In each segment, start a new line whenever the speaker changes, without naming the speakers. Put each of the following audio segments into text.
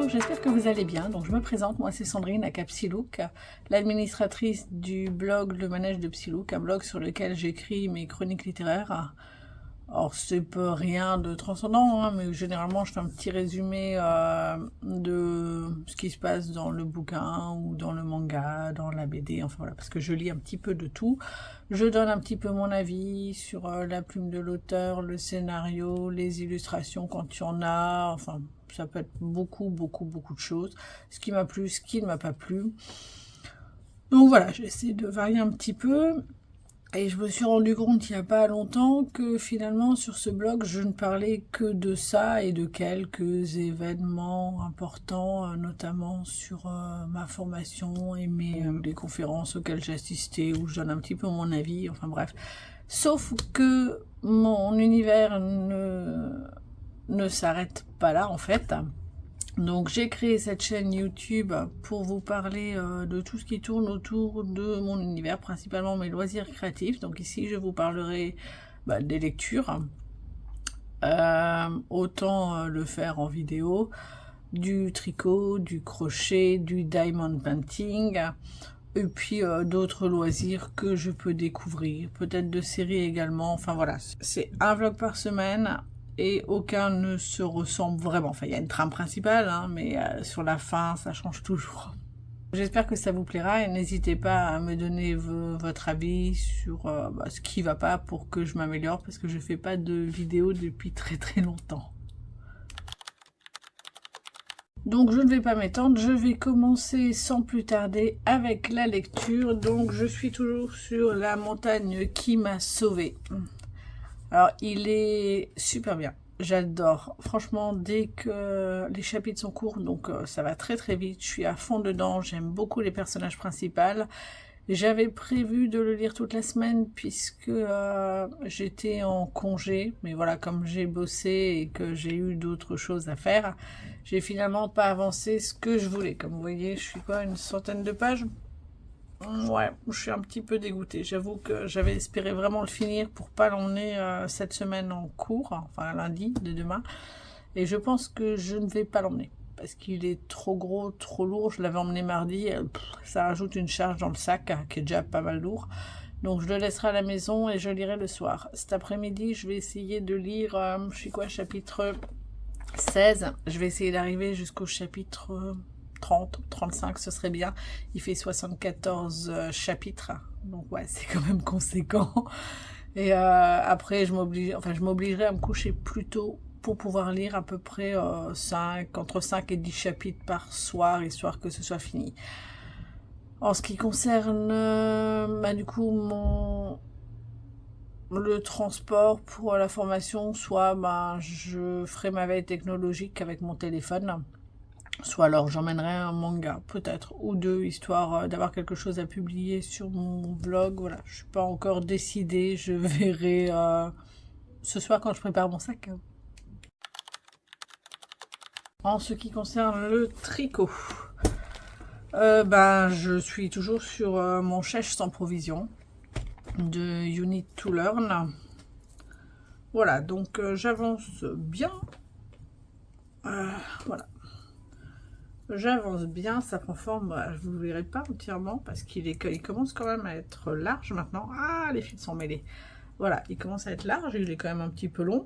Bonjour, j'espère que vous allez bien. Donc je me présente, moi c'est Sandrine aka Psylook, l'administratrice du blog Le Manège de Psylook, un blog sur lequel j'écris mes chroniques littéraires. Alors c'est pas rien de transcendant, hein, mais généralement je fais un petit résumé de ce qui se passe dans le bouquin ou dans le manga, dans la BD, enfin voilà, parce que je lis un petit peu de tout. Je donne un petit peu mon avis sur la plume de l'auteur, le scénario, les illustrations quand il y en a, enfin ça peut être beaucoup de choses, ce qui m'a plu, ce qui ne m'a pas plu. Donc voilà, j'essaie de varier un petit peu. Et je me suis rendu compte il n'y a pas longtemps que finalement sur ce blog je ne parlais que de ça et de quelques événements importants, notamment sur ma formation et les conférences auxquelles j'ai assisté, où je donne un petit peu mon avis, enfin bref. Sauf que mon univers ne s'arrête pas là en fait. Donc j'ai créé cette chaîne YouTube pour vous parler de tout ce qui tourne autour de mon univers, principalement mes loisirs créatifs. Donc ici je vous parlerai des lectures, autant le faire en vidéo, du tricot, du crochet, du diamond painting, et puis d'autres loisirs que je peux découvrir, peut-être de séries également, enfin voilà. C'est un vlog par semaine. Et aucun ne se ressemble vraiment. Enfin, il y a une trame principale, hein, mais sur la fin, ça change toujours. J'espère que ça vous plaira et n'hésitez pas à me donner votre avis sur ce qui va pas pour que je m'améliore, parce que je fais pas de vidéos depuis très longtemps. Donc je ne vais pas m'étendre, je vais commencer sans plus tarder avec la lecture. Donc je suis toujours sur La montagne qui m'a sauvée. Alors, il est super bien. J'adore. Franchement, dès que les chapitres sont courts, donc ça va très vite. Je suis à fond dedans. J'aime beaucoup les personnages principaux. J'avais prévu de le lire toute la semaine puisque j'étais en congé. Mais voilà, comme j'ai bossé et que j'ai eu d'autres choses à faire, j'ai finalement pas avancé ce que je voulais. Comme vous voyez, je suis quoi, une centaine de pages ? Ouais, je suis un petit peu dégoûtée. J'avoue que j'avais espéré vraiment le finir pour pas l'emmener cette semaine en cours, enfin lundi de demain. Et je pense que je ne vais pas l'emmener parce qu'il est trop gros, trop lourd. Je l'avais emmené mardi, ça rajoute une charge dans le sac qui est déjà pas mal lourd. Donc je le laisserai à la maison et je lirai le soir. Cet après-midi, je vais essayer de lire, je sais quoi, chapitre 16. Je vais essayer d'arriver jusqu'au chapitre 30, 35, ce serait bien. Il fait 74 chapitres, donc ouais, c'est quand même conséquent. Et après, je m'obligerai à me coucher plus tôt pour pouvoir lire à peu près entre 5 et 10 chapitres par soir, histoire que ce soit fini. En ce qui concerne du coup le transport pour la formation, soit je ferai ma veille technologique avec mon téléphone, soit alors j'emmènerai un manga, peut-être, ou deux, histoire d'avoir quelque chose à publier sur mon vlog. Voilà, je suis pas encore décidée, je verrai ce soir quand je prépare mon sac. En ce qui concerne le tricot, je suis toujours sur mon chèche sans provision de You Need to Learn. Voilà, donc j'avance bien. Voilà. J'avance bien, ça prend forme, vous ne le verrez pas entièrement parce il commence quand même à être large maintenant. Ah, les fils sont mêlés. Voilà, il commence à être large, il est quand même un petit peu long.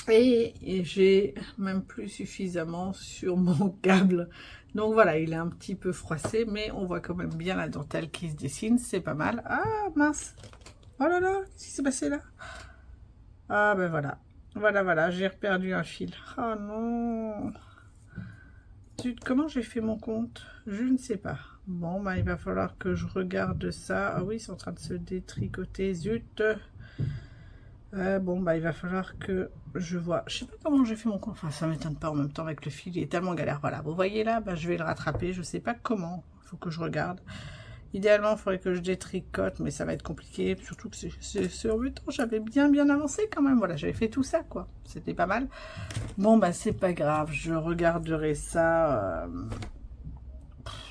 Et j'ai même plus suffisamment sur mon câble. Donc voilà, il est un petit peu froissé, mais on voit quand même bien la dentelle qui se dessine, c'est pas mal. Ah, mince. Oh là là, qu'est-ce qui s'est passé là? Ah ben voilà. Voilà, j'ai perdu un fil. Oh non. Comment j'ai fait mon compte? Je ne sais pas. Bon, il va falloir que je regarde ça. Ah oui, c'est en train de se détricoter. Zut. Il va falloir que je vois. Je sais pas comment j'ai fait mon compte. Enfin, ça m'étonne pas en même temps avec le fil. Il est tellement galère. Voilà, vous voyez là, je vais le rattraper. Je sais pas comment. Il faut que je regarde. Idéalement, il faudrait que je détricote, mais ça va être compliqué. Surtout que c'est en même temps, j'avais bien avancé quand même. Voilà, j'avais fait tout ça, quoi. C'était pas mal. Bon, c'est pas grave. Je regarderai ça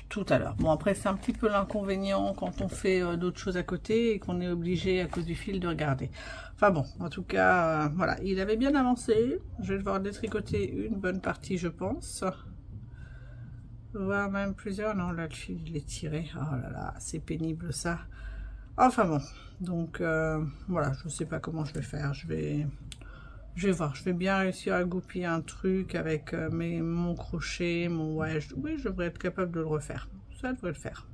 tout à l'heure. Bon, après, c'est un petit peu l'inconvénient quand on fait d'autres choses à côté et qu'on est obligé, à cause du fil, de regarder. Enfin bon, en tout cas, voilà. Il avait bien avancé. Je vais devoir détricoter une bonne partie, je pense. voire même plusieurs. Non, là, le fil, il est tiré. Oh là là, c'est pénible ça. Enfin bon, donc voilà, je ne sais pas comment je vais faire. Je vais voir, je vais bien réussir à goupiller un truc avec mon crochet, ouais, oui, je devrais être capable de le refaire. Ça devrait le faire.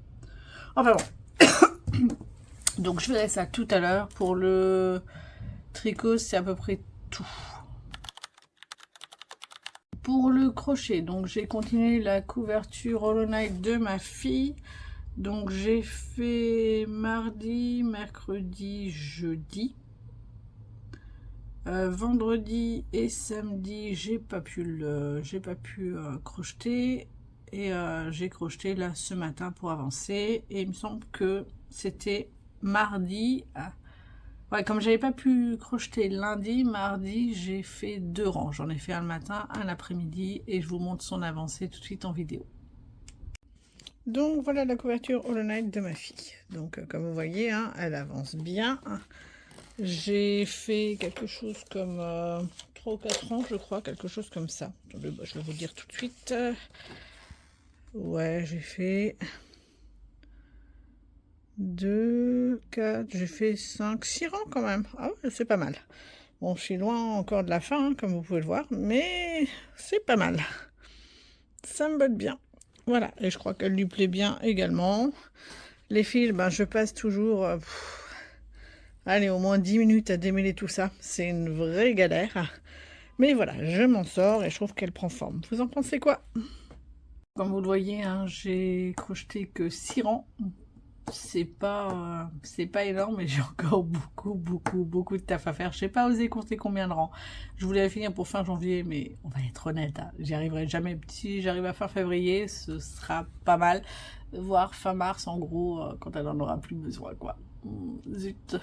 Enfin bon. Donc je verrai ça tout à l'heure. Pour le tricot, c'est à peu près tout. Pour le crochet, donc j'ai continué la couverture Hollow Knight de ma fille. Donc j'ai fait mardi, mercredi, jeudi. Vendredi et samedi, j'ai pas pu crocheter. Et j'ai crocheté là ce matin pour avancer. Et il me semble que c'était mardi. Ouais, comme j'avais pas pu crocheter lundi, mardi, j'ai fait 2 rangs. J'en ai fait un le matin, un l'après-midi. Et je vous montre son avancée tout de suite en vidéo. Donc voilà la couverture Hollow Knight de ma fille. Donc comme vous voyez, hein, elle avance bien. J'ai fait quelque chose comme 3 ou 4 ans, je crois, quelque chose comme ça. Attendez, je vais vous dire tout de suite. Ouais, j'ai fait 2, 4, j'ai fait 5, 6 rangs quand même. Ah ouais, c'est pas mal. Bon, je suis loin encore de la fin, hein, comme vous pouvez le voir, mais c'est pas mal. Ça me botte bien. Voilà, et je crois qu'elle lui plaît bien également. Les fils, ben, je passe toujours... allez, au moins 10 minutes à démêler tout ça. C'est une vraie galère. Mais voilà, je m'en sors et je trouve qu'elle prend forme. Vous en pensez quoi? Comme vous le voyez, hein, j'ai crocheté que 6 rangs. C'est pas énorme, mais j'ai encore beaucoup de taf à faire. Je n'ai pas osé compter combien de rangs. Je voulais finir pour fin janvier, mais on va être honnête, hein, j'y arriverai jamais. Si j'arrive à fin février, ce sera pas mal. Voire fin mars, en gros, quand elle en aura plus besoin, quoi. Zut.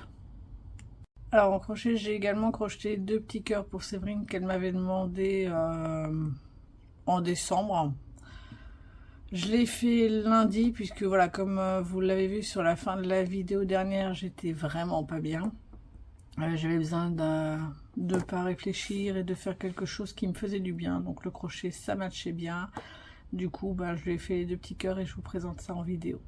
Alors en crochet, j'ai également crocheté 2 petits cœurs pour Séverine qu'elle m'avait demandé en décembre. Je l'ai fait lundi puisque voilà, comme vous l'avez vu sur la fin de la vidéo dernière, j'étais vraiment pas bien. J'avais besoin de pas réfléchir et de faire quelque chose qui me faisait du bien. Donc le crochet, ça matchait bien. Du coup, je lui ai fait les 2 petits cœurs et je vous présente ça en vidéo.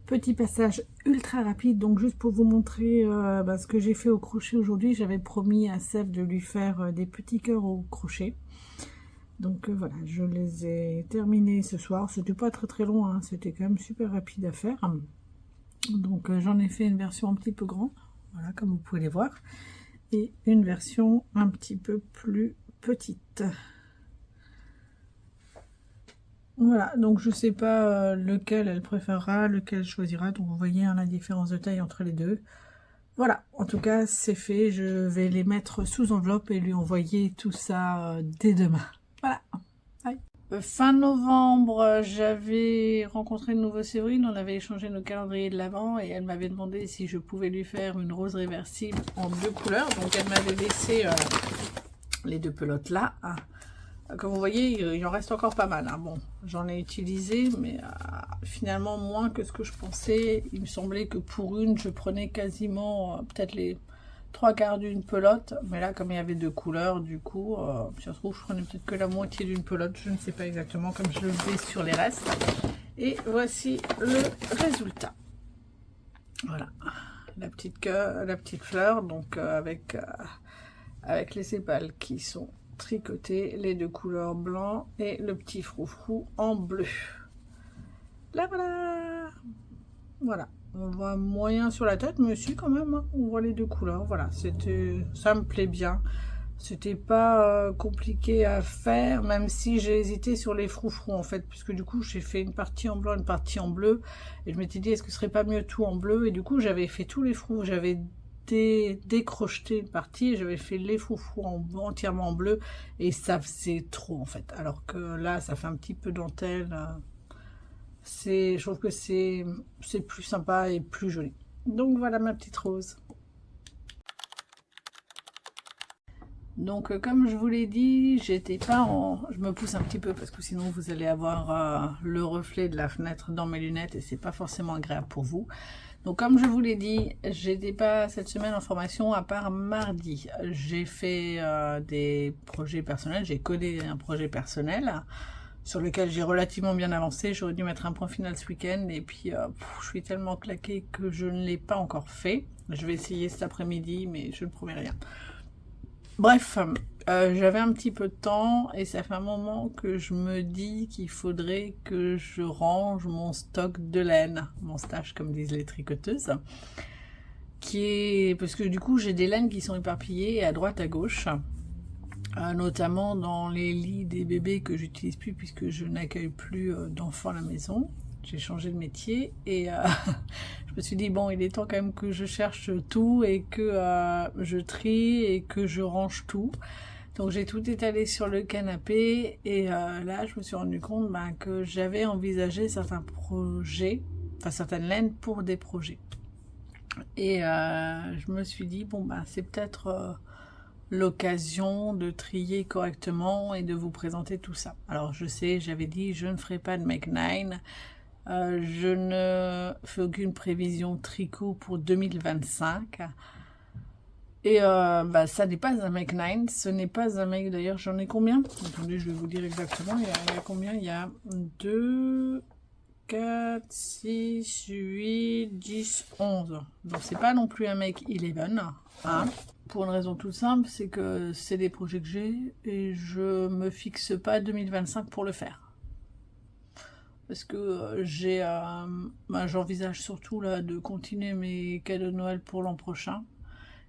Petit passage ultra rapide, donc juste pour vous montrer ce que j'ai fait au crochet aujourd'hui. J'avais promis à Sèvres de lui faire des petits cœurs au crochet. Donc voilà, je les ai terminés ce soir. C'était pas très long, hein, c'était quand même super rapide à faire. Donc j'en ai fait une version un petit peu grande, voilà, comme vous pouvez les voir. Et une version un petit peu plus petite. Voilà, donc je sais pas lequel elle préférera, lequel elle choisira. Donc vous voyez hein, la différence de taille entre les deux. Voilà, en tout cas c'est fait. Je vais les mettre sous enveloppe et lui envoyer tout ça dès demain. Voilà. Bye. Fin novembre, j'avais rencontré de nouveau Séverine. On avait échangé nos calendriers de l'Avent et elle m'avait demandé si je pouvais lui faire une rose réversible en 2 couleurs. Donc elle m'avait laissé les 2 pelotes là. Comme vous voyez, il en reste encore pas mal. Hein. Bon, j'en ai utilisé, mais finalement moins que ce que je pensais. Il me semblait que pour une, je prenais quasiment peut-être les 3/4 d'une pelote. Mais là, comme il y avait 2 couleurs, du coup, si ça se trouve, je prenais peut-être que la moitié d'une pelote. Je ne sais pas exactement, comme je le fais sur les restes. Et voici le résultat. Voilà, la petite fleur, donc avec les sépales qui sont tricoter les 2 couleurs blanc et le petit froufrou en bleu. Là voilà, on voit moyen sur la tête, mais si quand même hein, on voit les 2 couleurs. Voilà, ça me plaît bien. C'était pas compliqué à faire, même si j'ai hésité sur les froufrous en fait, puisque du coup j'ai fait une partie en blanc, une partie en bleu, et je m'étais dit est-ce que ce serait pas mieux tout en bleu, et du coup j'avais fait tous les froufrous, j'avais décrocheté une partie et j'avais fait les froufrous entièrement en bleu et ça faisait trop en fait, alors que là ça fait un petit peu dentelle. Je trouve que c'est plus sympa et plus joli. Donc voilà ma petite rose. Donc comme je vous l'ai dit, j'étais pas en... Je me pousse un petit peu parce que sinon vous allez avoir le reflet de la fenêtre dans mes lunettes et c'est pas forcément agréable pour vous. Donc comme je vous l'ai dit, j'étais pas cette semaine en formation à part mardi. J'ai fait des projets personnels, j'ai codé un projet personnel sur lequel j'ai relativement bien avancé. J'aurais dû mettre un point final ce week-end et puis je suis tellement claquée que je ne l'ai pas encore fait. Je vais essayer cet après-midi, mais je ne promets rien. Bref, j'avais un petit peu de temps et ça fait un moment que je me dis qu'il faudrait que je range mon stock de laine, mon stash comme disent les tricoteuses, parce que du coup j'ai des laines qui sont éparpillées à droite à gauche. Notamment dans les lits des bébés que j'utilise plus puisque je n'accueille plus d'enfants à la maison. J'ai changé de métier et je me suis dit bon, il est temps quand même que je cherche tout et que je trie et que je range tout. Donc j'ai tout étalé sur le canapé et là je me suis rendu compte que j'avais envisagé certains projets, enfin certaines laines pour des projets. Et je me suis dit bon c'est peut-être l'occasion de trier correctement et de vous présenter tout ça. Alors je sais, j'avais dit je ne ferai pas de Make 9, je ne fais aucune prévision tricot pour 2025 et ça n'est pas un Make 9, ce n'est pas un Make, d'ailleurs j'en ai combien? Attendez, je vais vous dire exactement, il y a combien? Il y a 2, 4, 6, 8, 10, 11. Donc c'est pas non plus un Make 11, hein. Pour une raison toute simple, c'est que c'est des projets que j'ai et je me fixe pas 2025 pour le faire. Parce que j'envisage surtout là de continuer mes cadeaux de Noël pour l'an prochain,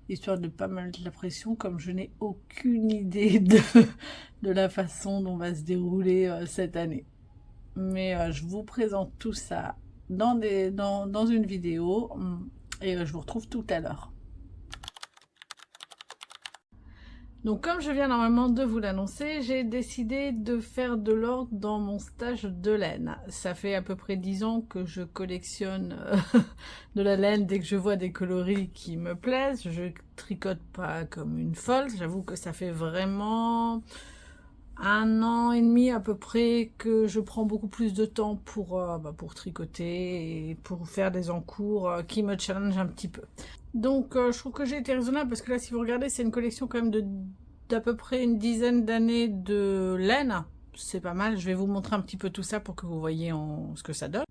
histoire de pas mettre la pression, comme je n'ai aucune idée de la façon dont va se dérouler cette année. Mais je vous présente tout ça dans une vidéo et je vous retrouve tout à l'heure. Donc comme je viens normalement de vous l'annoncer, j'ai décidé de faire de l'ordre dans mon stash de laine. Ça fait à peu près 10 ans que je collectionne de la laine dès que je vois des coloris qui me plaisent. Je tricote pas comme une folle, j'avoue que ça fait vraiment 1 an et demi à peu près que je prends beaucoup plus de temps pour tricoter et pour faire des encours qui me challenge un petit peu. Donc je trouve que j'ai été raisonnable parce que là si vous regardez c'est une collection quand même d'à peu près une dizaine d'années de laine. C'est pas mal, je vais vous montrer un petit peu tout ça pour que vous voyez ce que ça donne.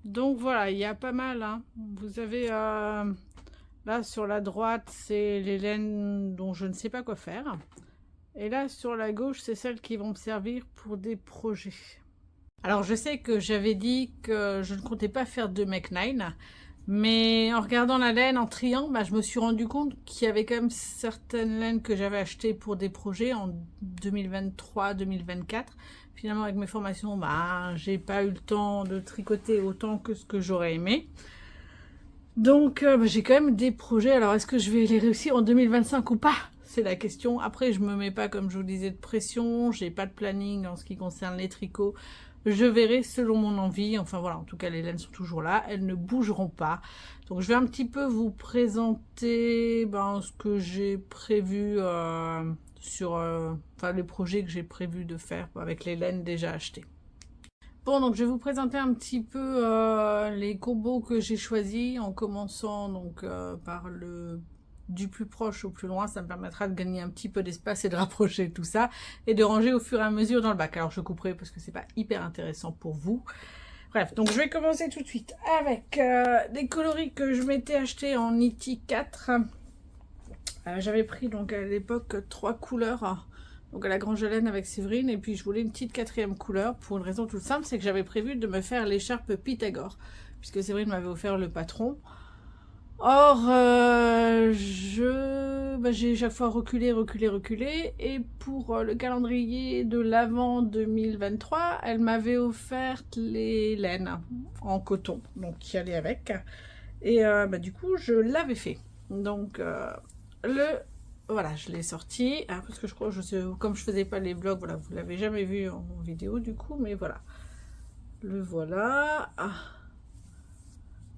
Donc voilà, il y a pas mal, hein. Vous avez là sur la droite c'est les laines dont je ne sais pas quoi faire. Et là sur la gauche c'est celles qui vont me servir pour des projets. Alors je sais que j'avais dit que je ne comptais pas faire de Make 9. Mais en regardant la laine, en triant, je me suis rendu compte qu'il y avait quand même certaines laines que j'avais achetées pour des projets en 2023-2024. Finalement, avec mes formations, j'ai pas eu le temps de tricoter autant que ce que j'aurais aimé. Donc, j'ai quand même des projets. Alors, est-ce que je vais les réussir en 2025 ou pas? C'est la question. Après, je me mets pas, comme je vous disais, de pression. J'ai pas de planning en ce qui concerne les tricots. Je verrai selon mon envie. Enfin voilà, en tout cas les laines sont toujours là, elles ne bougeront pas. Donc je vais un petit peu vous présenter ce que j'ai prévu sur les projets que j'ai prévu de faire avec les laines déjà achetées. Bon, donc je vais vous présenter un petit peu les combos que j'ai choisis en commençant donc par du plus proche au plus loin. Ça me permettra de gagner un petit peu d'espace et de rapprocher tout ça et de ranger au fur et à mesure dans le bac. Alors je couperai parce que c'est pas hyper intéressant pour vous. Bref, donc je vais commencer tout de suite avec des coloris que je m'étais acheté en Nitty 4. J'avais pris donc à l'époque 3 couleurs, donc à la Grange de Laine avec Séverine, et puis je voulais une petite 4e couleur pour une raison toute simple, c'est que j'avais prévu de me faire l'écharpe Pythagore puisque Séverine m'avait offert le patron. Or, j'ai chaque fois reculé, et pour le calendrier de l'Avent 2023, elle m'avait offert les laines en coton, donc qui allaient avec, et du coup, je l'avais fait. Donc, voilà, je l'ai sorti, parce que je crois, comme je faisais pas les vlogs, voilà, vous l'avez jamais vu en vidéo du coup, mais voilà, le voilà.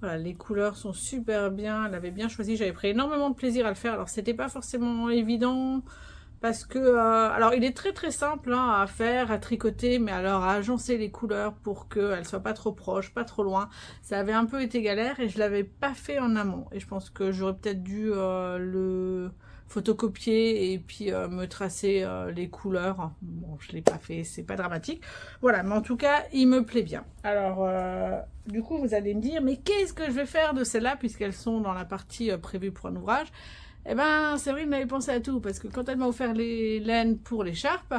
Voilà, les couleurs sont super bien, elle avait bien choisi, j'avais pris énormément de plaisir à le faire. Alors c'était pas forcément évident parce que alors il est très simple à faire, à tricoter, mais alors à agencer les couleurs pour qu'elles soient pas trop proches, pas trop loin, ça avait un peu été galère et je l'avais pas fait en amont. Et je pense que j'aurais peut-être dû photocopier et puis me tracer les couleurs. Bon, je l'ai pas fait, c'est pas dramatique. Voilà, mais en tout cas, il me plaît bien. Alors, du coup, vous allez me dire, mais qu'est-ce que je vais faire de celles-là, puisqu'elles sont dans la partie prévue pour un ouvrage? Eh ben, Séverine m'avait pensé à tout, parce que quand elle m'a offert les laines pour l'écharpe,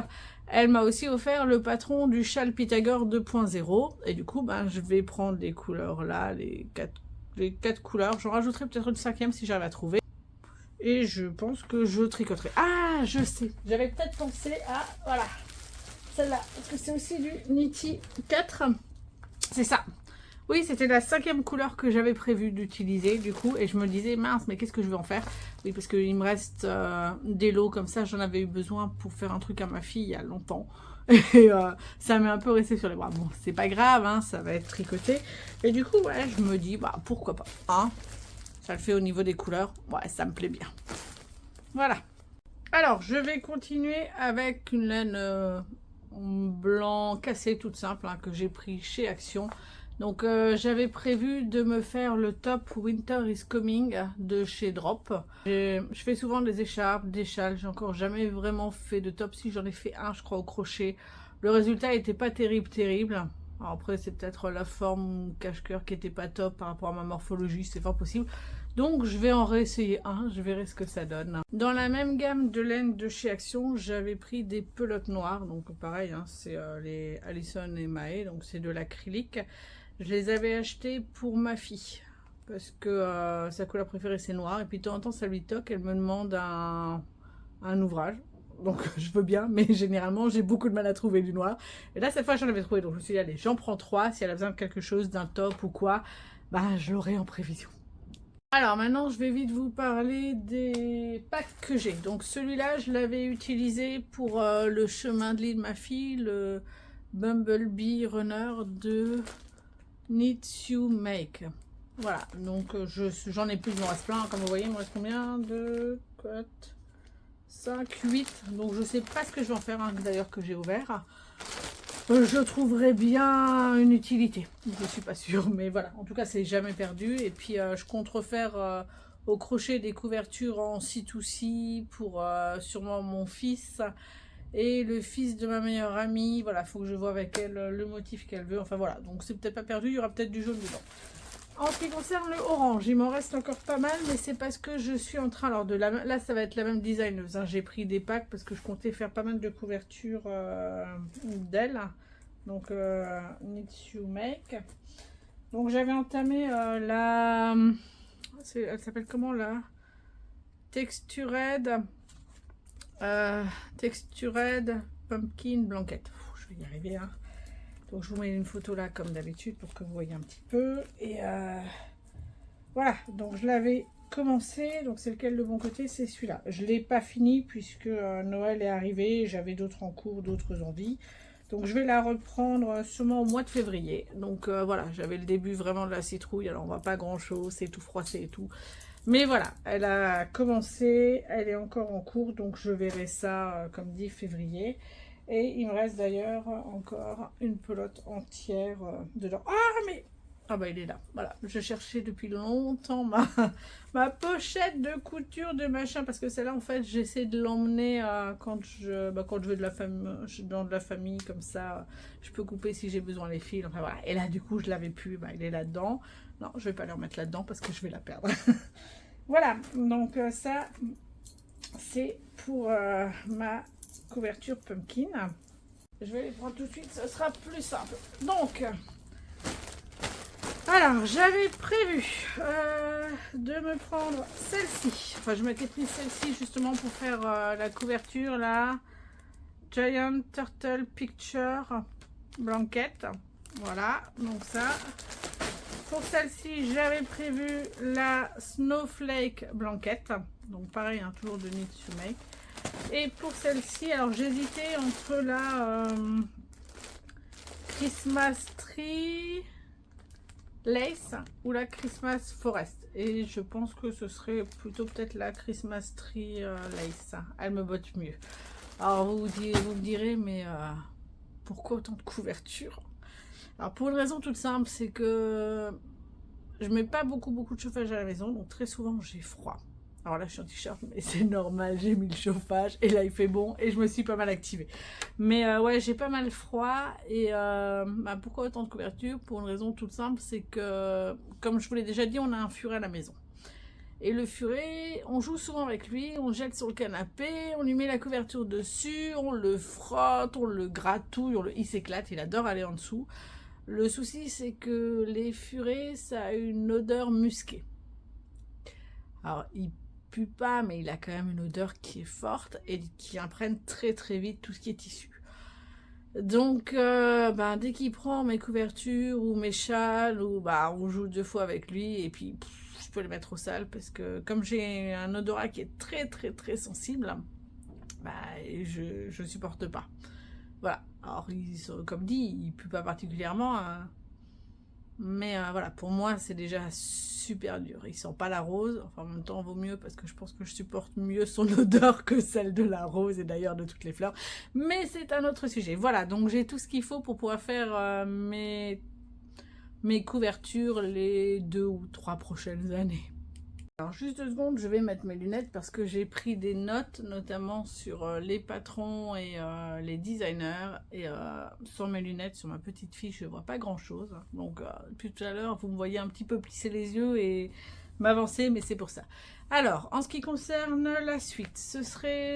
elle m'a aussi offert le patron du châle Pythagore 2.0, et du coup, ben, je vais prendre les couleurs là, les quatre couleurs. J'en rajouterai peut-être une cinquième si j'arrive à trouver. Et je pense que je tricoterai. Ah, je sais, j'avais peut-être pensé à, voilà, celle-là, parce que c'est aussi du Nitty 4, c'est ça. Oui, c'était la cinquième couleur que j'avais prévu d'utiliser du coup, et je me disais mince, mais qu'est-ce que je vais en faire? Oui, parce qu'il me reste des lots comme ça, j'en avais eu besoin pour faire un truc à ma fille il y a longtemps. Et ça m'est un peu resté sur les bras. Bon, c'est pas grave, hein, ça va être tricoté. Et du coup, ouais, je me dis, bah pourquoi pas, hein? Ça le fait au niveau des couleurs, ouais, ça me plaît bien. Voilà. Alors, je vais continuer avec une laine blanc cassé toute simple hein, que j'ai pris chez Action. Donc j'avais prévu de me faire le top Winter is Coming de chez Drop. Je fais souvent des écharpes, des châles, j'ai encore jamais vraiment fait de top. Si j'en ai fait un je crois au crochet. Le résultat n'était pas terrible. Alors après c'est peut-être la forme cache-cœur qui n'était pas top par rapport à ma morphologie, c'est fort possible. Donc je vais en réessayer un, je verrai ce que ça donne. Dans la même gamme de laine de chez Action, j'avais pris des pelotes noires. Donc pareil, hein, c'est les Allison et Mae, donc c'est de l'acrylique. Je les avais achetées pour ma fille parce que sa couleur préférée c'est noir et puis de temps en temps ça lui toque, elle me demande un ouvrage. Donc je veux bien, mais généralement j'ai beaucoup de mal à trouver du noir. Et là cette fois j'en avais trouvé, donc je me suis dit allez j'en prends 3, si elle a besoin de quelque chose, d'un top ou quoi, bah je l'aurai en prévision. Alors maintenant je vais vite vous parler des packs que j'ai. Donc celui-là je l'avais utilisé pour le chemin de lit de ma fille, le Bumblebee Runner de Knit You Make. Voilà, donc j'en ai plus, il m'en reste plein, comme vous voyez, il me reste combien? 2, 4, 5, 8. Donc je sais pas ce que je vais en faire, hein, d'ailleurs que j'ai ouvert. Je trouverai bien une utilité, je suis pas sûre, mais voilà, en tout cas c'est jamais perdu. Et puis je compte refaire au crochet des couvertures en C2C pour sûrement mon fils. Et le fils de ma meilleure amie, voilà, faut que je vois avec elle le motif qu'elle veut. Enfin voilà, donc c'est peut-être pas perdu, il y aura peut-être du jaune dedans. En ce qui concerne le orange, il m'en reste encore pas mal, mais c'est parce que je suis en train, alors là ça va être la même designeuse, hein. J'ai pris des packs parce que je comptais faire pas mal de couvertures d'elle. Donc Knit You Make. Donc j'avais entamé elle s'appelle comment là? Textured Pumpkin Blanket. Je vais y arriver hein. Donc je vous mets une photo là comme d'habitude pour que vous voyez un petit peu. Et voilà, donc je l'avais commencé. Donc c'est lequel de bon côté? C'est celui-là. Je ne l'ai pas fini puisque Noël est arrivé. J'avais d'autres en cours, d'autres envies. Donc je vais la reprendre sûrement au mois de février. Donc voilà, j'avais le début vraiment de la citrouille. Alors on voit pas grand chose, c'est tout froissé et tout. Mais voilà, elle a commencé, elle est encore en cours, donc je verrai ça, comme dit, février. Et il me reste d'ailleurs encore une pelote entière dedans. Ah, mais... Ah bah il est là, voilà. Je cherchais depuis longtemps ma pochette de couture de machin, parce que celle-là, en fait, j'essaie de l'emmener quand je veux dans de la famille, comme ça, je peux couper si j'ai besoin les fils. Enfin voilà, et là, du coup, je l'avais plus, bah, il est là-dedans. Non, je vais pas le remettre là-dedans parce que je vais la perdre. Voilà, donc ça, c'est pour ma couverture pumpkin. Je vais les prendre tout de suite, ce sera plus simple. Donc, alors, j'avais prévu de me prendre celle-ci. Enfin, je m'étais pris celle-ci justement pour faire la couverture, la Giant Turtle Picture Blanket. Voilà, donc ça... Pour celle-ci, j'avais prévu la Snowflake Blanket. Donc pareil, hein, toujours de Knit You Make. Et pour celle-ci, alors j'hésitais entre la Christmas Tree Lace ou la Christmas Forest. Et je pense que ce serait plutôt peut-être la Christmas Tree Lace. Elle me botte mieux. Alors vous me direz, mais pourquoi autant de couverture? Alors pour une raison toute simple, c'est que je mets pas beaucoup de chauffage à la maison, donc très souvent j'ai froid. Alors là, je suis en t-shirt, mais c'est normal, j'ai mis le chauffage et là, il fait bon et je me suis pas mal activée. Mais ouais, j'ai pas mal froid et bah, pourquoi autant de couverture? Pour une raison toute simple, c'est que, comme je vous l'ai déjà dit, on a un furet à la maison. Et le furet, on joue souvent avec lui, on le jette sur le canapé, on lui met la couverture dessus, on le frotte, on le gratouille, il s'éclate, il adore aller en dessous. Le souci, c'est que les furets, ça a une odeur musquée. Alors, il pue pas, mais il a quand même une odeur qui est forte et qui imprègne très très vite tout ce qui est tissu. Donc, ben, dès qu'il prend mes couvertures ou mes châles, ou bah, on joue 2 fois avec lui et puis je peux les mettre au sale parce que comme j'ai un odorat qui est très très très sensible, bah, je supporte pas. Voilà. Alors, comme dit, il pue pas particulièrement. Mais voilà, pour moi, c'est déjà super dur. Il sent pas la rose. Enfin, en même temps, vaut mieux parce que je pense que je supporte mieux son odeur que celle de la rose et d'ailleurs de toutes les fleurs. Mais c'est un autre sujet. Voilà, donc j'ai tout ce qu'il faut pour pouvoir faire mes couvertures les 2 ou 3 prochaines années. Alors juste 2 secondes, je vais mettre mes lunettes parce que j'ai pris des notes, notamment sur les patrons et les designers. Et sur mes lunettes, sur ma petite fiche, je vois pas grand chose. Donc depuis tout à l'heure, vous me voyez un petit peu plisser les yeux et m'avancer, mais c'est pour ça. Alors, en ce qui concerne la suite,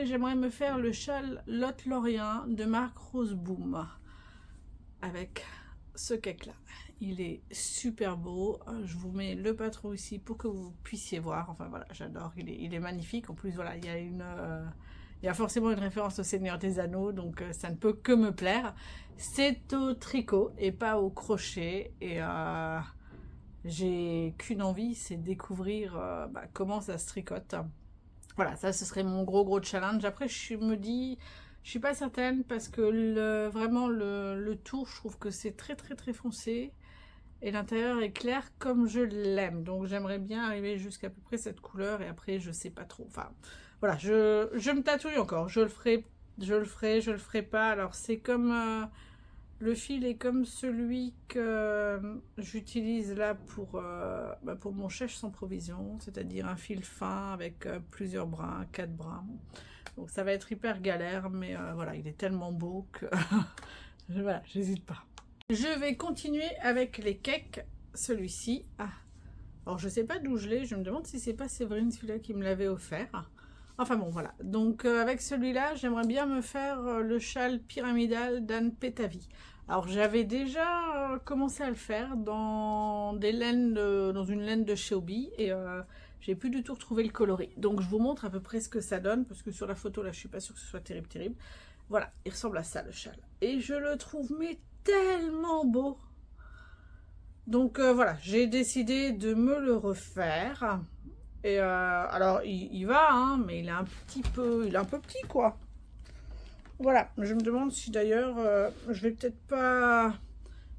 j'aimerais me faire le châle Lot Lorien de marque Roseboom avec ce cake là. Il est super beau. Je vous mets le patron ici pour que vous puissiez voir. Enfin voilà, j'adore. Il est magnifique. En plus, voilà, il y a forcément une référence au Seigneur des Anneaux, donc ça ne peut que me plaire. C'est au tricot et pas au crochet. Et j'ai qu'une envie, c'est découvrir comment ça se tricote. Voilà, ça ce serait mon gros challenge. Après, je me dis, je suis pas certaine parce que vraiment le tour, je trouve que c'est très foncé. Et l'intérieur est clair comme je l'aime. Donc j'aimerais bien arriver jusqu'à peu près cette couleur. Et après, je sais pas trop. Enfin, voilà, je me tatouille encore. Je le ferai, je le ferai pas. Alors c'est comme... le fil est comme celui que j'utilise là pour mon chèche sans provision. C'est-à-dire un fil fin avec plusieurs brins, 4 brins. Donc ça va être hyper galère. Mais voilà, il est tellement beau que... voilà, j'hésite pas. Je vais continuer avec les cakes, celui-ci. Ah. Alors je sais pas d'où je l'ai, je me demande si c'est pas Séverine celui-là qui me l'avait offert. Enfin bon voilà, donc avec celui-là j'aimerais bien me faire le châle pyramidal d'Anne Pétavie. Alors j'avais déjà commencé à le faire dans une laine de chez Hobby et j'ai plus du tout retrouvé le coloris. Donc je vous montre à peu près ce que ça donne parce que sur la photo là je suis pas sûre que ce soit terrible. Voilà, il ressemble à ça le châle. Et je le trouve mais tellement beau. Donc voilà, j'ai décidé de me le refaire. Et alors il va, hein, mais il est un peu petit quoi. Voilà, je me demande si d'ailleurs je vais peut-être pas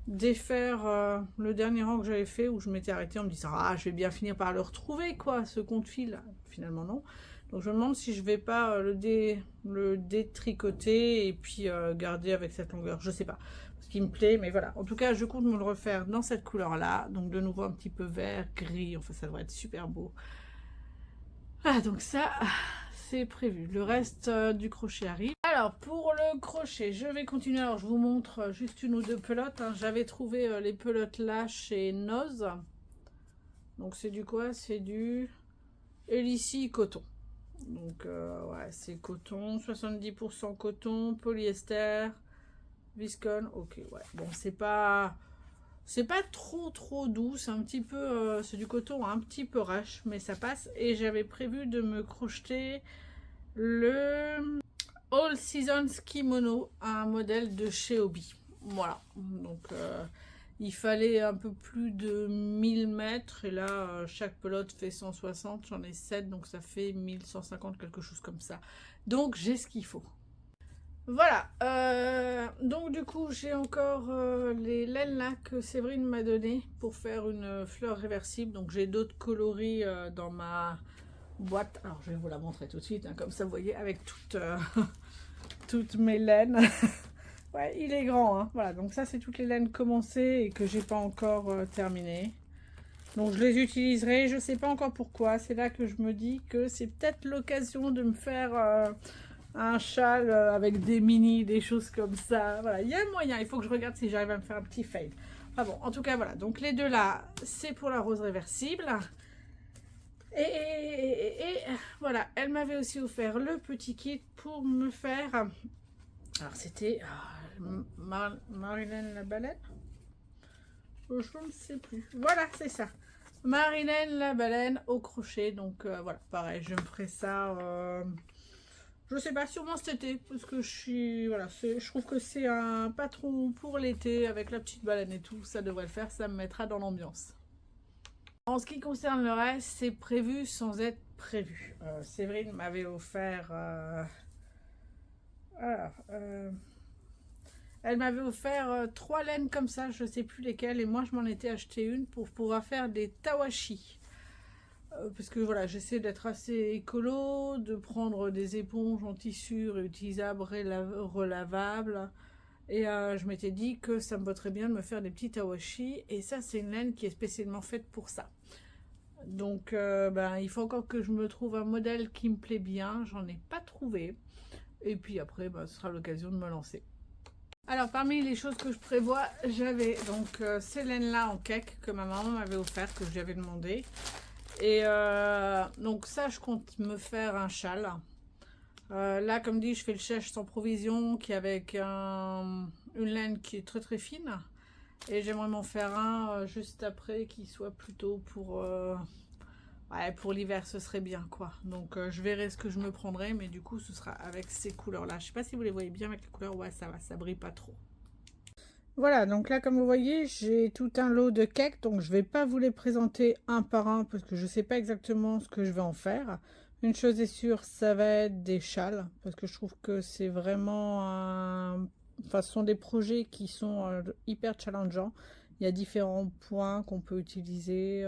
défaire le dernier rang que j'avais fait où je m'étais arrêtée en me disant ah je vais bien finir par le retrouver quoi, ce compte-fil. Finalement non. Donc je me demande si je vais pas le détricoter et puis garder avec cette longueur, je sais pas. Qui me plaît, mais voilà, en tout cas je compte me le refaire dans cette couleur là, donc de nouveau un petit peu vert, gris, enfin ça devrait être super beau. Voilà, donc ça c'est prévu, le reste du crochet arrive. Alors pour le crochet, je vais continuer, alors je vous montre juste 1 ou 2 pelotes, hein. J'avais trouvé les pelotes là chez Noz, donc c'est du quoi? C'est du Hélicie coton. Donc ouais, c'est coton, 70% coton, polyester, viscone, ok, ouais. Bon, c'est pas trop doux, c'est un petit peu, c'est du coton un petit peu râche, mais ça passe. Et j'avais prévu de me crocheter le All Seasons Kimono, un modèle de chez Hobby. Voilà, donc il fallait un peu plus de 1000 mètres et là chaque pelote fait 160, j'en ai 7 donc ça fait 1150 quelque chose comme ça. Donc j'ai ce qu'il faut. Voilà, donc du coup j'ai encore les laines là que Séverine m'a donné pour faire une fleur réversible. Donc j'ai d'autres coloris dans ma boîte. Alors je vais vous la montrer tout de suite, hein, comme ça vous voyez avec toutes mes laines. Ouais, il est grand, hein. Voilà, donc ça c'est toutes les laines commencées et que j'ai pas encore terminées. Donc je les utiliserai, je sais pas encore pourquoi. C'est là que je me dis que c'est peut-être l'occasion de me faire un châle avec des mini, des choses comme ça. Voilà, il y a moyen, il faut que je regarde si j'arrive à me faire un petit fade. Enfin bon, en tout cas voilà, donc les deux là, c'est pour la rose réversible. Et voilà, elle m'avait aussi offert le petit kit pour me faire... Alors c'était Marilyn la baleine. Je ne sais plus. Voilà, c'est ça. Marilyn la baleine au crochet. Donc voilà, pareil, je me ferai ça... je sais pas, sûrement cet été, parce que je trouve que c'est un patron pour l'été, avec la petite baleine et tout, ça devrait le faire, ça me mettra dans l'ambiance. En ce qui concerne le reste, c'est prévu sans être prévu. Séverine m'avait offert... elle m'avait offert 3 laines comme ça, je sais plus lesquelles, et moi je m'en étais acheté une pour pouvoir faire des tawashi. Parce que voilà, j'essaie d'être assez écolo, de prendre des éponges en tissu réutilisables, relavables. Et je m'étais dit que ça me botterait bien de me faire des petits tawashi. Et ça, c'est une laine qui est spécialement faite pour ça. Donc, il faut encore que je me trouve un modèle qui me plaît bien. J'en ai pas trouvé. Et puis après, ce sera l'occasion de me lancer. Alors, parmi les choses que je prévois, j'avais donc ces laines-là en cake que ma maman m'avait offert, que je lui avais demandé. Et donc ça, je compte me faire un châle. Là, comme dit, je fais le chèche sans provision, qui est avec une laine qui est très très fine. Et j'aimerais m'en faire un juste après, qui soit plutôt pour l'hiver, ce serait bien quoi. Donc je verrai ce que je me prendrai, mais du coup ce sera avec ces couleurs là. Je sais pas si vous les voyez bien avec les couleurs, ouais ça va, ça brille pas trop. Voilà, donc là, comme vous voyez, j'ai tout un lot de cakes, donc je vais pas vous les présenter un par un parce que je sais pas exactement ce que je vais en faire. Une chose est sûre, ça va être des châles, parce que je trouve que c'est vraiment Enfin, ce sont des projets qui sont hyper challengeants. Il y a différents points qu'on peut utiliser.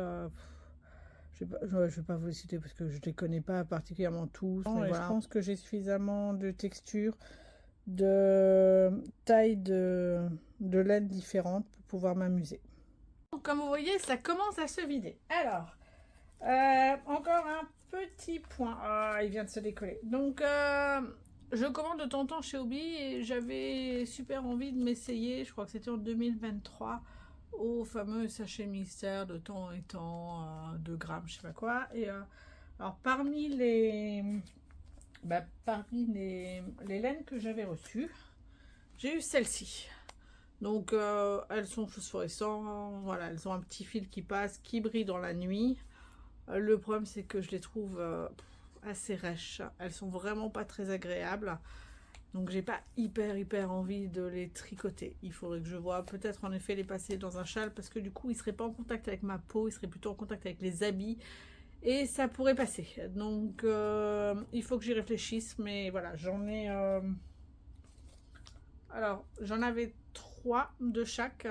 Je vais pas vous les citer parce que je les connais pas particulièrement tous. Mais voilà. Je pense que j'ai suffisamment de textures, de tailles de laine différentes pour pouvoir m'amuser. Comme vous voyez, ça commence à se vider. Alors, encore un petit point. Ah, il vient de se décoller. Donc, je commande de temps en temps chez Hobby et j'avais super envie de m'essayer. Je crois que c'était en 2023 au fameux sachet mystère de temps et temps, 2 grammes, je sais pas quoi. Et alors, parmi les laines que j'avais reçues, j'ai eu celle-ci. Donc elles sont phosphorescentes, voilà, elles ont un petit fil qui passe, qui brille dans la nuit. Le problème c'est que je les trouve assez rêches. Elles sont vraiment pas très agréables. Donc j'ai pas hyper envie de les tricoter. Il faudrait que je vois peut-être en effet les passer dans un châle parce que du coup ils seraient pas en contact avec ma peau, ils seraient plutôt en contact avec les habits. Et ça pourrait passer. Donc il faut que j'y réfléchisse. Mais voilà, j'en ai... Alors, j'en avais 3 de chaque.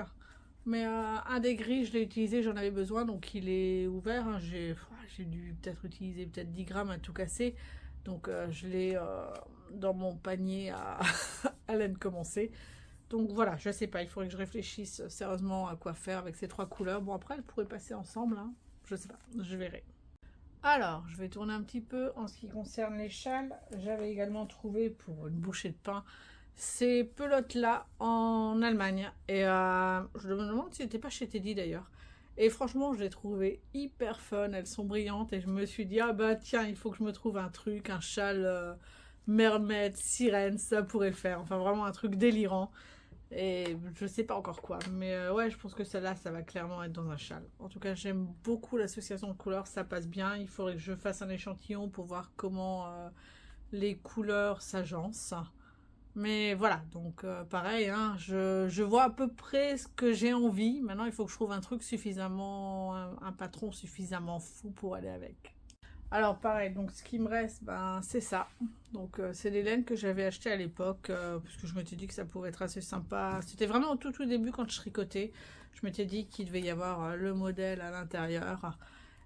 Mais un des gris, je l'ai utilisé, j'en avais besoin. Donc il est ouvert. Hein. J'ai dû peut-être utiliser peut-être 10 grammes à tout casser. Donc je l'ai dans mon panier à laine commencée. Donc voilà, je sais pas, il faudrait que je réfléchisse sérieusement à quoi faire avec ces 3 couleurs. Bon après, elles pourraient passer ensemble. Hein. Je sais pas, je verrai. Alors, je vais tourner un petit peu en ce qui concerne les châles. J'avais également trouvé pour une bouchée de pain ces pelotes-là en Allemagne. Et je me demande si c'était pas chez Teddy d'ailleurs. Et franchement, je les trouvais hyper fun. Elles sont brillantes. Et je me suis dit, ah bah tiens, il faut que je me trouve un truc, un châle mermaid, sirène, ça pourrait le faire. Enfin, vraiment un truc délirant. Et je sais pas encore quoi. Mais ouais, je pense que celle-là, ça va clairement être dans un châle. En tout cas, j'aime beaucoup l'association de couleurs. Ça passe bien. Il faudrait que je fasse un échantillon pour voir comment les couleurs s'agencent. Mais voilà, donc pareil, hein, je vois à peu près ce que j'ai envie. Maintenant, il faut que je trouve un truc suffisamment, un patron suffisamment fou pour aller avec. Alors pareil, donc ce qui me reste, c'est ça. Donc c'est des laines que j'avais achetées à l'époque, parce que je m'étais dit que ça pouvait être assez sympa. C'était vraiment au tout début quand je tricotais. Je m'étais dit qu'il devait y avoir le modèle à l'intérieur.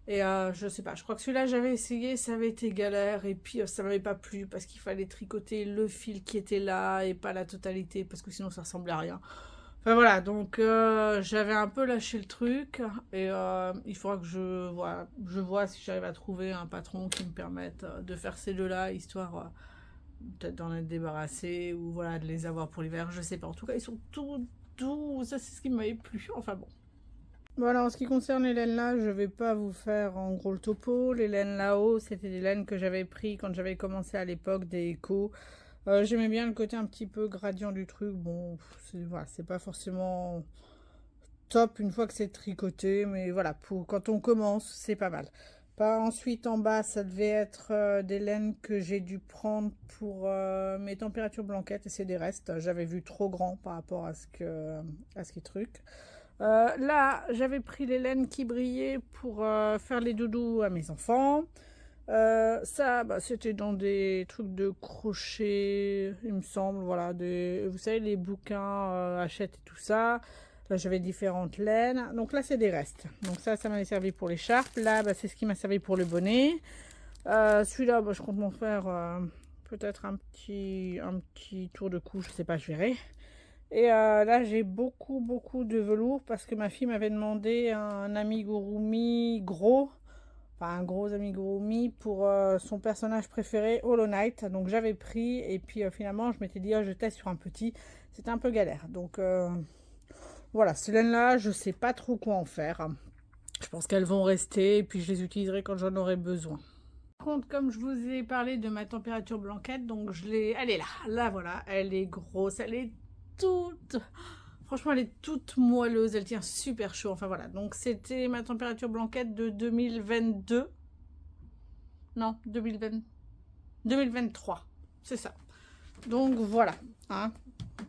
Et je sais pas, je crois que celui-là j'avais essayé, ça avait été galère et puis ça m'avait pas plu parce qu'il fallait tricoter le fil qui était là et pas la totalité parce que sinon ça ressemblait à rien. Enfin voilà, donc j'avais un peu lâché le truc et il faudra que je vois si j'arrive à trouver un patron qui me permette de faire ces deux-là, histoire peut-être d'en être débarrassé ou voilà, de les avoir pour l'hiver, je sais pas. En tout cas, ils sont tout doux, ça c'est ce qui m'avait plu, enfin bon. Voilà, en ce qui concerne les laines là, je vais pas vous faire en gros le topo. Les laines là-haut, c'était des laines que j'avais pris quand j'avais commencé à l'époque des Eco. J'aimais bien le côté un petit peu gradient du truc. Bon, voilà, c'est pas forcément top une fois que c'est tricoté, mais voilà, pour quand on commence, c'est pas mal. Ensuite, en bas, ça devait être des laines que j'ai dû prendre pour mes températures blanquettes, et c'est des restes. J'avais vu trop grand par rapport à ce qui truc. Là, j'avais pris les laines qui brillaient pour faire les doudous à mes enfants. Ça, bah, c'était dans des trucs de crochet, il me semble, voilà, vous savez, les bouquins Hachette et tout ça. Là, j'avais différentes laines. Donc là, c'est des restes. Donc ça m'avait servi pour l'écharpe. Là, bah, c'est ce qui m'a servi pour le bonnet. Celui-là, bah, je compte m'en faire peut-être un petit tour de cou, je sais pas, je verrai. Et là, j'ai beaucoup de velours parce que ma fille m'avait demandé un amigurumi gros, enfin un gros amigurumi pour son personnage préféré, Hollow Knight. Donc j'avais pris et puis finalement, je m'étais dit, oh, je teste sur un petit. C'était un peu galère. Donc voilà, ces laines-là, je sais pas trop quoi en faire. Je pense qu'elles vont rester et puis je les utiliserai quand j'en aurai besoin. Par contre, comme je vous ai parlé de ma température blanquette, donc elle est là. Là, voilà, elle est grosse, elle est toute... Franchement, elle est toute moelleuse, elle tient super chaud. Enfin voilà, donc c'était ma température blanquette de 2022. Non, 2023, c'est ça. Donc voilà, hein.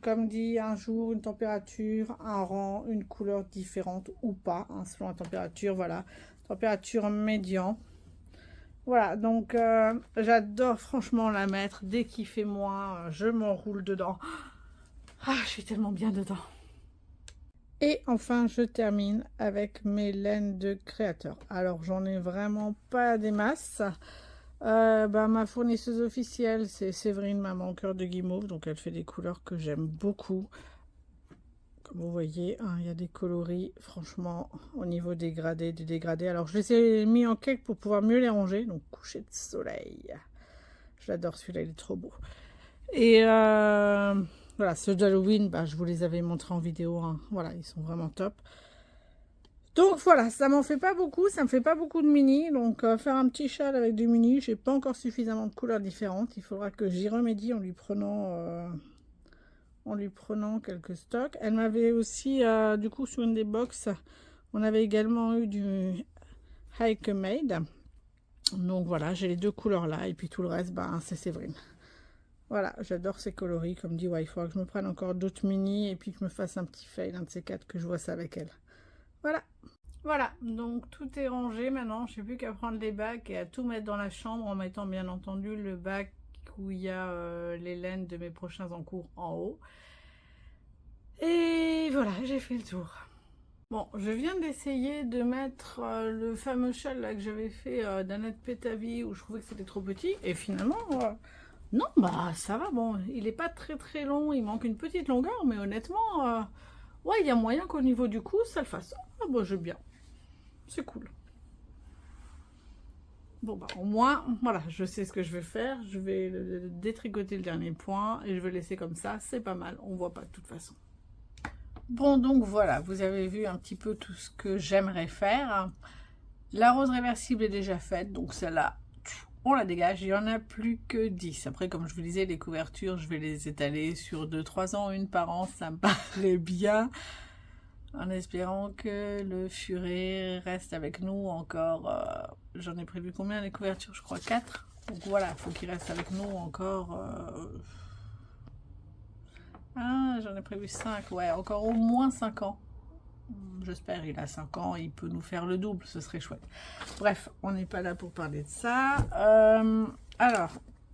Comme dit, un jour, une température, un rang, une couleur différente ou pas, hein, selon la température, voilà. Température médian. Voilà, donc j'adore franchement la mettre. Dès qu'il fait moins, je m'enroule dedans. Ah, je suis tellement bien dedans. Et enfin, je termine avec mes laines de créateur. Alors, j'en ai vraiment pas des masses. Ma fournisseuse officielle, c'est Séverine, maman cœur de guimauve. Donc, elle fait des couleurs que j'aime beaucoup. Comme vous voyez, hein, il y a des coloris, franchement, au niveau des dégradés. Alors, je les ai mis en cake pour pouvoir mieux les ranger. Donc, coucher de soleil. J'adore celui-là, il est trop beau. Et voilà, ceux d'Halloween, bah, je vous les avais montrés en vidéo. Hein. Voilà, ils sont vraiment top. Donc voilà, ça m'en fait pas beaucoup, ça me fait pas beaucoup de mini. Donc faire un petit châle avec des mini, j'ai pas encore suffisamment de couleurs différentes. Il faudra que j'y remédie en lui prenant quelques stocks. Elle m'avait aussi, du coup, sur une des box, on avait également eu du Hike Made. Donc voilà, j'ai les deux couleurs là, et puis tout le reste, bah, c'est Séverine. Voilà, j'adore ces coloris. Comme dit, ouais, il faudra que je me prenne encore d'autres mini, et puis que je me fasse un petit fail, un de ces quatre, que je vois ça avec elle. Voilà. Voilà, donc tout est rangé maintenant. Je n'ai plus qu'à prendre les bacs et à tout mettre dans la chambre en mettant bien entendu le bac où il y a les laines de mes prochains encours en haut. Et voilà, j'ai fait le tour. Bon, je viens d'essayer de mettre le fameux châle là que j'avais fait d'Annette Pétavie où je trouvais que c'était trop petit. Et finalement, non, bah ça va. Bon, il n'est pas très long, il manque une petite longueur, mais honnêtement, ouais, il y a moyen qu'au niveau du cou, ça le fasse. Ah bah, j'aime bien. C'est cool. Bon, bah, au moins, voilà, je sais ce que je vais faire. Je vais détricoter le dernier point et je vais laisser comme ça. C'est pas mal, on voit pas de toute façon. Bon, donc voilà, vous avez vu un petit peu tout ce que j'aimerais faire. La rose réversible est déjà faite, donc celle-là, on la dégage. Il n'y en a plus que 10. Après, comme je vous disais, les couvertures, je vais les étaler sur 2-3 ans, une par an, ça me paraît bien. En espérant que le furet reste avec nous encore. J'en ai prévu combien les couvertures? Je crois 4. Donc voilà, il faut qu'il reste avec nous encore. Ah, j'en ai prévu 5. Ouais, encore au moins 5 ans. J'espère, il a 5 ans, il peut nous faire le double, ce serait chouette. Bref, on n'est pas là pour parler de ça. Alors,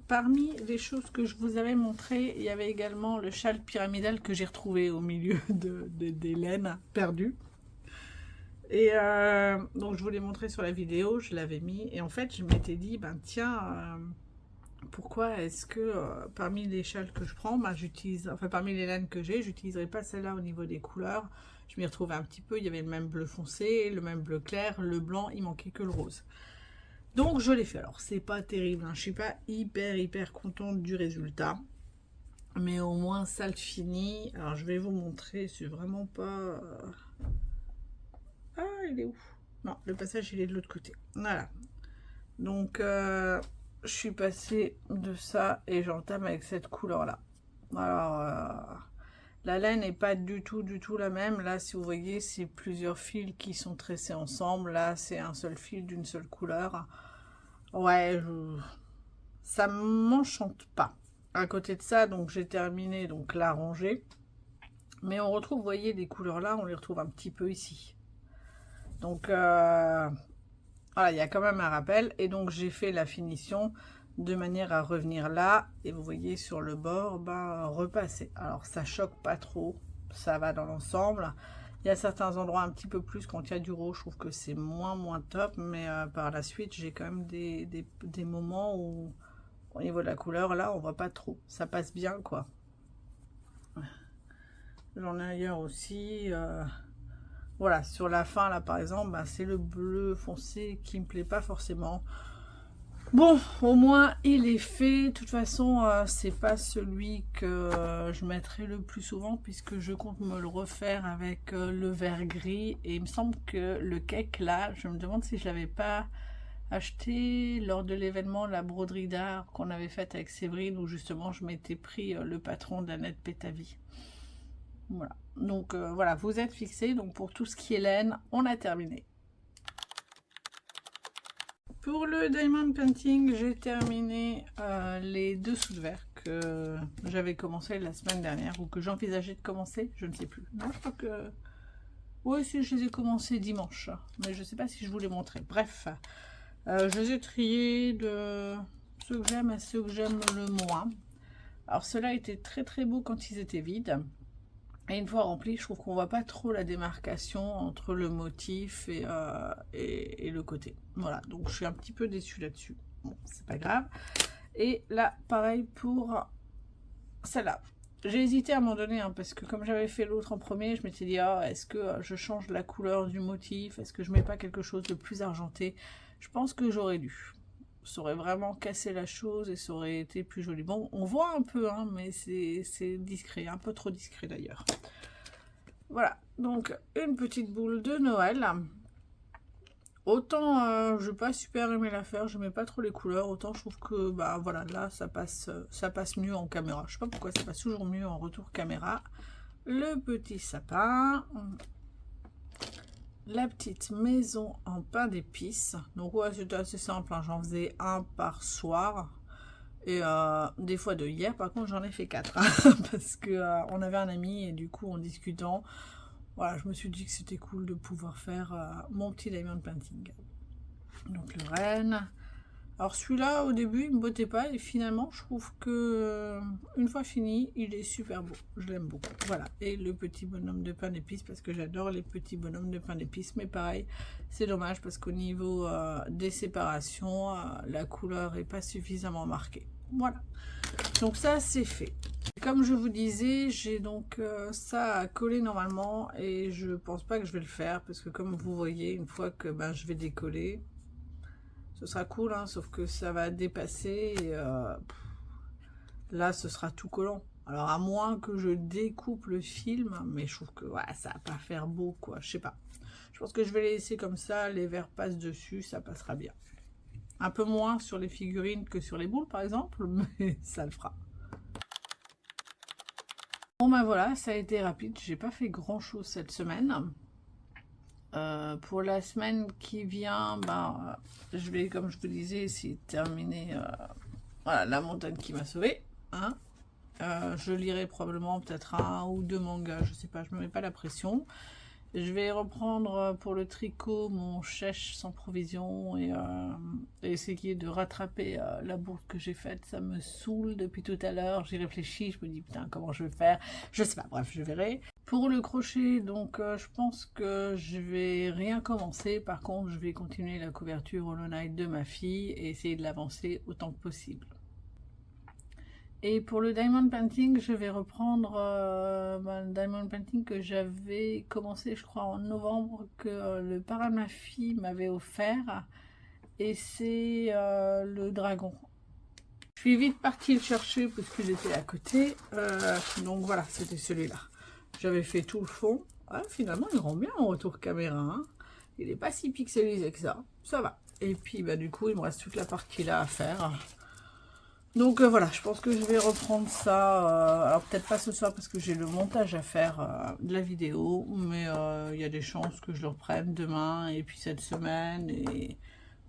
parmi les choses que je vous avais montrées, il y avait également le châle pyramidal que j'ai retrouvé au milieu des laines perdues. Et donc, je vous l'ai montré sur la vidéo, je l'avais mis. Et en fait, je m'étais dit, ben tiens, pourquoi est-ce que parmi les châles que je prends, bah, j'utilise, enfin parmi les laines que j'ai, j'utiliserai pas celle-là au niveau des couleurs. Je m'y retrouvais un petit peu, il y avait le même bleu foncé, le même bleu clair, le blanc, il manquait que le rose. Donc je l'ai fait. Alors c'est pas terrible, hein. Je suis pas hyper contente du résultat. Mais au moins ça le finit. Alors je vais vous montrer, c'est vraiment pas... Ah, il est où? Non, le passage il est de l'autre côté. Voilà. Donc je suis passée de ça et j'entame avec cette couleur là. Alors la laine n'est pas du tout la même. Là si vous voyez c'est plusieurs fils qui sont tressés ensemble. Là c'est un seul fil d'une seule couleur. Ouais, ça m'enchante pas. À côté de ça, donc j'ai terminé donc la rangée. Mais on retrouve, vous voyez, des couleurs là, on les retrouve un petit peu ici. Donc voilà, il y a quand même un rappel. Et donc j'ai fait la finition de manière à revenir là. Et vous voyez sur le bord, ben, repasser. Alors ça choque pas trop, ça va dans l'ensemble. Il y a certains endroits un petit peu plus quand il y a du rouge, je trouve que c'est moins top. Mais par la suite, j'ai quand même des moments où... Au niveau de la couleur, là, on voit pas trop. Ça passe bien, quoi. J'en ai ailleurs aussi. Voilà, sur la fin, là, par exemple, bah, c'est le bleu foncé qui me plaît pas forcément. Bon, au moins, il est fait. De toute façon, c'est pas celui que je mettrai le plus souvent, puisque je compte me le refaire avec le vert gris. Et il me semble que le cake, là, je me demande si je l'avais pas... acheté lors de l'événement la broderie d'art qu'on avait faite avec Séverine, où justement je m'étais pris le patron d'Annette Pétavie. Voilà, donc voilà, vous êtes fixés. Donc pour tout ce qui est laine, on a terminé. Pour le diamond painting, j'ai terminé les dessous de verre que j'avais commencé la semaine dernière, ou que j'envisageais de commencer, je ne sais plus. Non, je crois que... Oui, si, je les ai commencés dimanche, mais je ne sais pas si je vous les montrais. Bref, je les ai triés de ceux que j'aime à ceux que j'aime le moins. Alors ceux-là étaient très beaux quand ils étaient vides. Et une fois remplis, je trouve qu'on voit pas trop la démarcation entre le motif et le côté. Voilà, donc je suis un petit peu déçue là-dessus. Bon, c'est pas grave. Et là, pareil pour celle-là. J'ai hésité à m'en donner, hein, parce que comme j'avais fait l'autre en premier, je m'étais dit, ah, est-ce que je change la couleur du motif? Est-ce que je mets pas quelque chose de plus argenté? Je pense que j'aurais dû. Ça aurait vraiment cassé la chose et ça aurait été plus joli. Bon, on voit un peu, hein, mais c'est discret, un peu trop discret d'ailleurs. Voilà, donc une petite boule de Noël. Autant je n'ai pas super aimé la faire, je n'aimais pas trop les couleurs, autant je trouve que bah voilà, là ça passe mieux en caméra. Je sais pas pourquoi ça passe toujours mieux en retour caméra. Le petit sapin, la petite maison en pain d'épices. Donc ouais, c'était assez simple, hein. J'en faisais un par soir. Et des fois deux. Hier par contre j'en ai fait 4 hein, parce que on avait un ami et du coup en discutant, voilà, je me suis dit que c'était cool de pouvoir faire mon petit diamond painting. Donc le renne. Alors celui-là au début il me bottait pas et finalement je trouve que une fois fini il est super beau. Je l'aime beaucoup. Voilà, et le petit bonhomme de pain d'épices parce que j'adore les petits bonhommes de pain d'épices, mais pareil c'est dommage parce qu'au niveau des séparations la couleur est pas suffisamment marquée. Voilà, donc ça c'est fait. Comme je vous disais, j'ai donc ça à coller normalement et je pense pas que je vais le faire parce que comme vous voyez, une fois que ben, je vais décoller, ce sera cool, hein, sauf que ça va dépasser et là ce sera tout collant. Alors à moins que je découpe le film, mais je trouve que ouais, ça va pas faire beau quoi, je sais pas. Je pense que je vais les laisser comme ça, les verres passent dessus, ça passera bien. Un peu moins sur les figurines que sur les boules par exemple, mais ça le fera. Bon ben voilà, ça a été rapide, j'ai pas fait grand chose cette semaine. Pour la semaine qui vient, ben, je vais, comme je vous disais, essayer de terminer voilà, la montagne qui m'a sauvé. Hein. Je lirai probablement peut-être un ou deux mangas, je sais pas, je me mets pas la pression. Je vais reprendre pour le tricot mon chèche sans provision et essayer de rattraper la bourde que j'ai faite. Ça me saoule depuis tout à l'heure. J'y réfléchis, je me dis putain comment je vais faire. Je sais pas, bref, je verrai. Pour le crochet, donc je pense que je vais rien commencer. Par contre, je vais continuer la couverture Hollow Knight de ma fille et essayer de l'avancer autant que possible. Et pour le diamond painting, je vais reprendre le diamond painting que j'avais commencé, je crois, en novembre, que le parrain de ma fille m'avait offert. Et c'est le dragon. Je suis vite partie le chercher parce qu'il était à côté. Donc voilà, c'était celui-là. J'avais fait tout le fond. Ah, finalement, il rend bien en retour caméra. Hein. Il n'est pas si pixelisé que ça. Ça va. Et puis, bah, du coup, il me reste toute la partie là à faire. Donc voilà, je pense que je vais reprendre ça. Alors peut-être pas ce soir parce que j'ai le montage à faire de la vidéo. Mais il y a des chances que je le reprenne demain et puis cette semaine. Et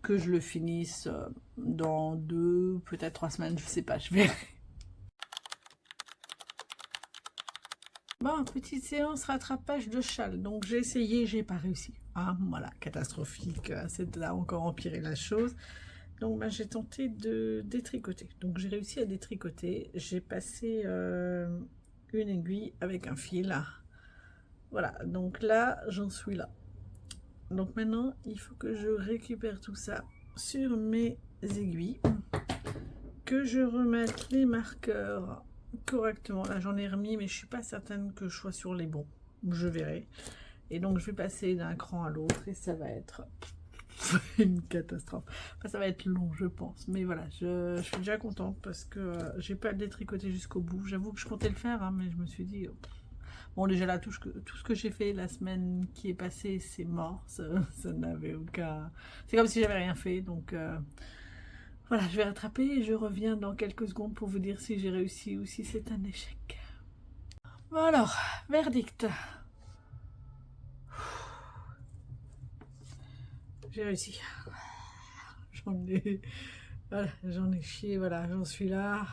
que je le finisse dans 2, peut-être 3 semaines, je sais pas, je verrai. Bon, petite séance rattrapage de châle. Donc j'ai essayé, j'ai pas réussi. Ah, voilà, catastrophique. C'est là encore empirer la chose. Donc ben, j'ai tenté de détricoter. Donc j'ai réussi à détricoter. J'ai passé une aiguille avec un fil. Voilà, donc là, j'en suis là. Donc maintenant, il faut que je récupère tout ça sur mes aiguilles. Que je remette les marqueurs correctement. Là, j'en ai remis, mais je suis pas certaine que je sois sur les bons. Je verrai. Et donc, je vais passer d'un cran à l'autre et ça va être une catastrophe. Enfin, ça va être long, je pense. Mais voilà, je suis déjà contente parce que j'ai pas détricoté jusqu'au bout. J'avoue que je comptais le faire, hein, mais je me suis dit... Bon, déjà là, tout ce que j'ai fait la semaine qui est passée, c'est mort. Ça n'avait aucun... C'est comme si j'avais rien fait, donc... Voilà, je vais rattraper et je reviens dans quelques secondes pour vous dire si j'ai réussi ou si c'est un échec. Bon alors, verdict. J'ai réussi. J'en ai chié, voilà, j'en suis là.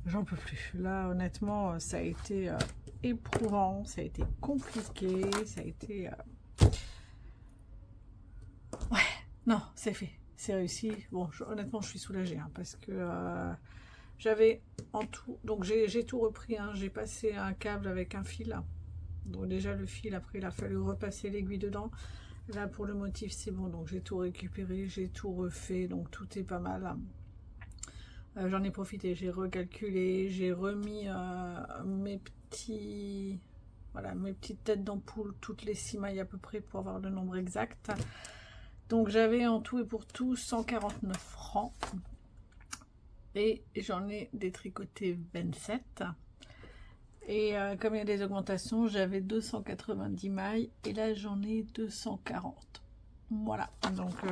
J'en peux plus. Là, honnêtement, ça a été éprouvant, ça a été compliqué, ça a été... Ouais, non, c'est fait. C'est réussi. Bon, honnêtement, je suis soulagée hein, parce que j'avais en tout... Donc, j'ai tout repris. Hein, j'ai passé un câble avec un fil. Donc, déjà, le fil, après, il a fallu repasser l'aiguille dedans. Là, pour le motif, c'est bon. Donc, j'ai tout récupéré, j'ai tout refait. Donc, tout est pas mal. J'en ai profité. J'ai recalculé. J'ai remis mes petits... Voilà, mes petites têtes d'ampoule, toutes les 6 mailles à peu près pour avoir le nombre exact. Donc j'avais en tout et pour tout 149 francs et j'en ai détricoté 27 et comme il y a des augmentations, j'avais 290 mailles et là j'en ai 240. Voilà, donc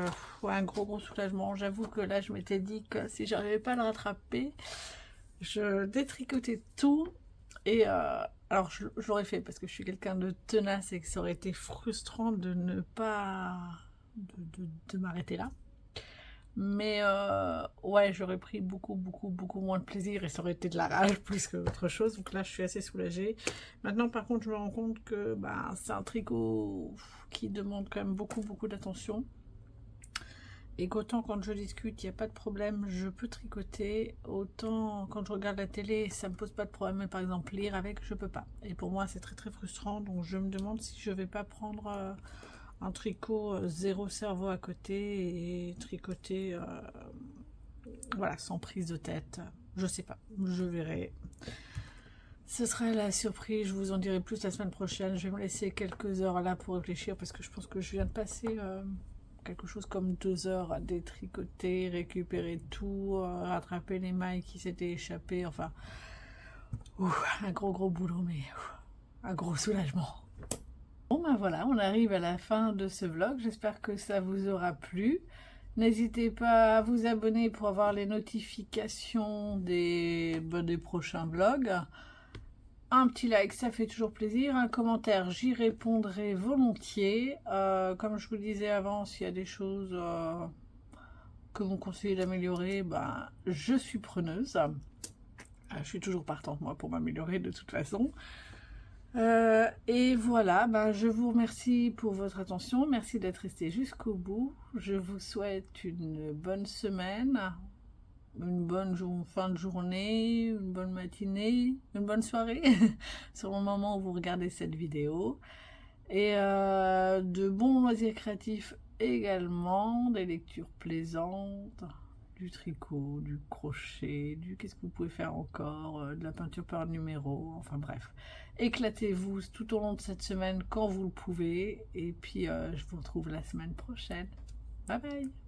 ouais, un gros soulagement. J'avoue que là je m'étais dit que si j'arrivais pas à le rattraper, je détricotais tout et alors je l'aurais fait parce que je suis quelqu'un de tenace et que ça aurait été frustrant de ne pas... de m'arrêter là. Mais ouais, j'aurais pris beaucoup moins de plaisir et ça aurait été de la rage plus que autre chose. Donc là, je suis assez soulagée. Maintenant, par contre, je me rends compte que bah, c'est un tricot qui demande quand même beaucoup d'attention. Et qu'autant quand je discute, il n'y a pas de problème, je peux tricoter. Autant quand je regarde la télé, ça me pose pas de problème. Mais par exemple, lire avec, je peux pas. Et pour moi, c'est très frustrant. Donc je me demande si je vais pas prendre... un tricot zéro cerveau à côté et tricoter voilà, sans prise de tête. Je sais pas, je verrai. Ce sera la surprise, je vous en dirai plus la semaine prochaine. Je vais me laisser quelques heures là pour réfléchir parce que je pense que je viens de passer quelque chose comme 2 heures à détricoter, récupérer tout, rattraper les mailles qui s'étaient échappées. Enfin, un gros boulot, mais un gros soulagement. Bon ben voilà, on arrive à la fin de ce vlog, j'espère que ça vous aura plu. N'hésitez pas à vous abonner pour avoir les notifications des prochains vlogs. Un petit like, ça fait toujours plaisir. Un commentaire, j'y répondrai volontiers. Comme je vous le disais avant, s'il y a des choses que vous conseillez d'améliorer, ben, je suis preneuse. Je suis toujours partante, moi, pour m'améliorer de toute façon. Et voilà, ben, je vous remercie pour votre attention, merci d'être resté jusqu'au bout. Je vous souhaite une bonne semaine, une bonne fin de journée, une bonne matinée, une bonne soirée, sur le moment où vous regardez cette vidéo. Et de bons loisirs créatifs également, des lectures plaisantes. du tricot, du crochet, qu'est-ce que vous pouvez faire encore, de la peinture par numéro, enfin bref. Éclatez-vous tout au long de cette semaine quand vous le pouvez, et puis je vous retrouve la semaine prochaine. Bye bye!